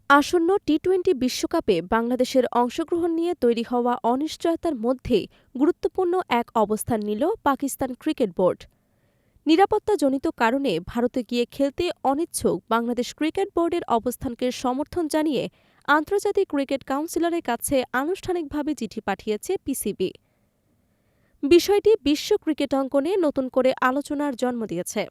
আসন্ন টি-২০ বিশ্বকাপে বাংলাদেশের অংশগ্রহণ নিয়ে তৈরি হওয়া অনিশ্চয়তার মধ্যেই গুরুত্বপূর্ণ এক অবস্থান নিল পাকিস্তান ক্রিকেট বোর্ড। নিরাপত্তাজনিত কারণে ভারতে গিয়ে খেলতে অনিচ্ছুক বাংলাদেশ ক্রিকেট বোর্ডের অবস্থানকে সমর্থন জানিয়ে আন্তর্জাতিক ক্রিকেট কাউন্সিলের কাছে আনুষ্ঠানিকভাবে চিঠি পাঠিয়েছে পিসিবি। বিষয়টি বিশ্ব ক্রিকেটাঙ্গনে নতুন করে আলোচনার জন্ম দিয়েছে।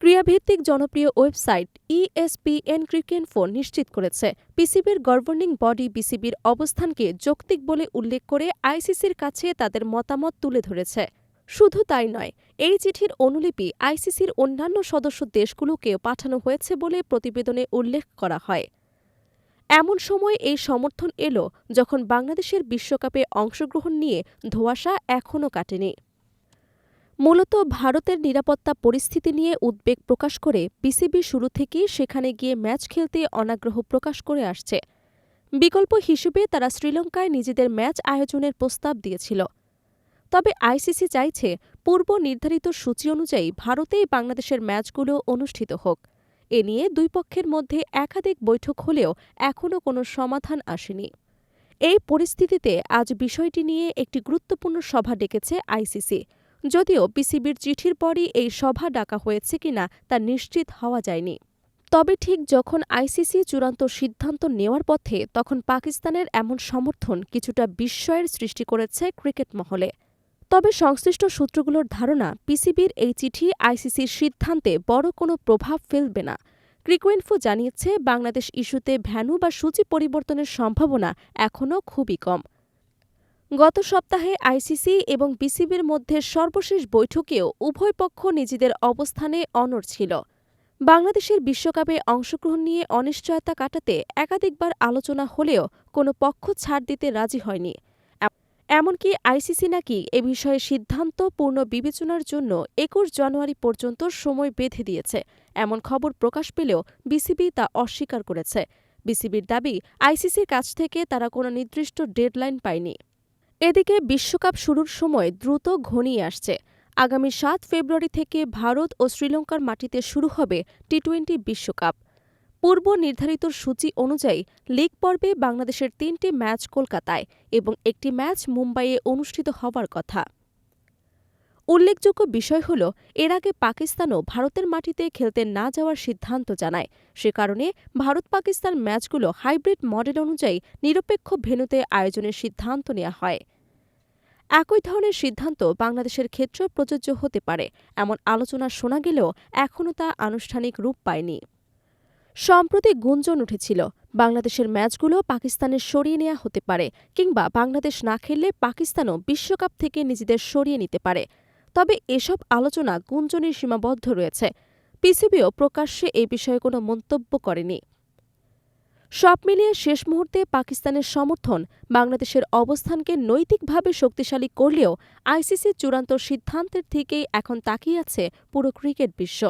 ক্রীড়াভিত্তিক জনপ্রিয় ওয়েবসাইট ইএসপিএন ক্রিকইনফো নিশ্চিত করেছে, পিসিবির গভর্নিং বডি বিসিবির অবস্থানকে যৌক্তিক বলে উল্লেখ করে আইসিসির কাছে তাদের মতামত তুলে ধরেছে। শুধু তাই নয়, এই চিঠির অনুলিপি আইসিসির অন্যান্য সদস্য দেশগুলোকেও পাঠানো হয়েছে বলে প্রতিবেদনে উল্লেখ করা হয়। এমন সময় এই সমর্থন এলো যখন বাংলাদেশের বিশ্বকাপে অংশগ্রহণ নিয়ে ধোঁয়াশা এখনও কাটেনি। মূলত ভারতের নিরাপত্তা পরিস্থিতি নিয়ে উদ্বেগ প্রকাশ করে বিসিবি শুরু থেকেই সেখানে গিয়ে ম্যাচ খেলতে অনাগ্রহ প্রকাশ করে আসছে। বিকল্প হিসেবে তারা শ্রীলঙ্কায় নিজেদের ম্যাচ আয়োজনের প্রস্তাব দিয়েছিল। তবে আইসিসি চাইছে পূর্ব নির্ধারিত সূচি অনুযায়ী ভারতেই বাংলাদেশের ম্যাচগুলো অনুষ্ঠিত হোক। এ নিয়ে দুই পক্ষের মধ্যে একাধিক বৈঠক হলেও এখনও কোনো সমাধান আসেনি। এই পরিস্থিতিতে আজ বিষয়টি নিয়ে একটি গুরুত্বপূর্ণ সভা ডেকেছে আইসিসি। যদিও বিসিবির চিঠির পরই এই সভা ডাকা হয়েছে কিনা তা নিশ্চিত হওয়া যায়নি। তবে ঠিক যখন আইসিসি চূড়ান্ত সিদ্ধান্ত নেওয়ার পথে, তখন পাকিস্তানের এমন সমর্থন কিছুটা বিস্ময়ের সৃষ্টি করেছে ক্রিকেট মহলে। তবে সংশ্লিষ্ট সূত্রগুলোর ধারণা, পিসিবির এই চিঠি আইসিসির সিদ্ধান্তে বড় কোনো প্রভাব ফেলবে না। ক্রিকইনফো জানিয়েছে, বাংলাদেশ ইস্যুতে ভেন্যু বা সূচি পরিবর্তনের সম্ভাবনা এখনও খুবই কম। গত সপ্তাহে আইসিসি এবং বিসিবির মধ্যে সর্বশেষ বৈঠকেও উভয় পক্ষ নিজেদের অবস্থানে অনড় ছিল। বাংলাদেশের বিশ্বকাপে অংশগ্রহণ নিয়ে অনিশ্চয়তা কাটাতে একাধিকবার আলোচনা হলেও কোনো পক্ষ ছাড় দিতে রাজি হয়নি। এমনকি আইসিসি নাকি এ বিষয়ে সিদ্ধান্ত পূর্ণ বিবেচনার জন্য ২১ জানুয়ারি পর্যন্ত সময় বেঁধে দিয়েছে। এমন খবর প্রকাশ পেলেও বিসিবি তা অস্বীকার করেছে। বিসিবির দাবি, আইসিসির কাছ থেকে তারা কোনো নির্দিষ্ট ডেডলাইন পায়নি। এদিকে বিশ্বকাপ শুরুর সময় দ্রুত ঘনিয়ে আসছে। আগামী ৭ ফেব্রুয়ারি থেকে ভারত ও শ্রীলঙ্কার মাটিতে শুরু হবে টি-২০ বিশ্বকাপ। পূর্ব নির্ধারিত সূচি অনুযায়ী লিগ পর্বে বাংলাদেশের ৩টি ম্যাচ কলকাতায় এবং একটি ম্যাচ মুম্বাইয়ে অনুষ্ঠিত হওয়ার কথা। উল্লেখযোগ্য বিষয় হল, এর আগে পাকিস্তানও ভারতের মাটিতে খেলতে না যাওয়ার সিদ্ধান্ত জানায়। সে কারণে ভারত-পাকিস্তান ম্যাচগুলো হাইব্রিড মডেল অনুযায়ী নিরপেক্ষ ভেন্যুতে আয়োজনের সিদ্ধান্ত নেওয়া হয়। একই ধরনের সিদ্ধান্ত বাংলাদেশের ক্ষেত্রেও প্রযোজ্য হতে পারে, এমন আলোচনা শোনা গেলেও এখনও তা আনুষ্ঠানিক রূপ পায়নি। সম্প্রতি গুঞ্জন উঠেছিল, বাংলাদেশের ম্যাচগুলো পাকিস্তানের সরিয়ে নেওয়া হতে পারে, কিংবা বাংলাদেশ না খেললে পাকিস্তানও বিশ্বকাপ থেকে নিজেদের সরিয়ে নিতে পারে। তবে এসব আলোচনা গুঞ্জনে সীমাবদ্ধ রয়েছে। পিসিবিও প্রকাশ্যে এ বিষয়ে কোনো মন্তব্য করেনি। সব মিলিয়ে শেষ মুহূর্তে পাকিস্তানের সমর্থন বাংলাদেশের অবস্থানকে নৈতিকভাবে শক্তিশালী করলেও আইসিসির চূড়ান্ত সিদ্ধান্তের দিকেই এখন তাকিয়ে আছে পুরো ক্রিকেট বিশ্ব।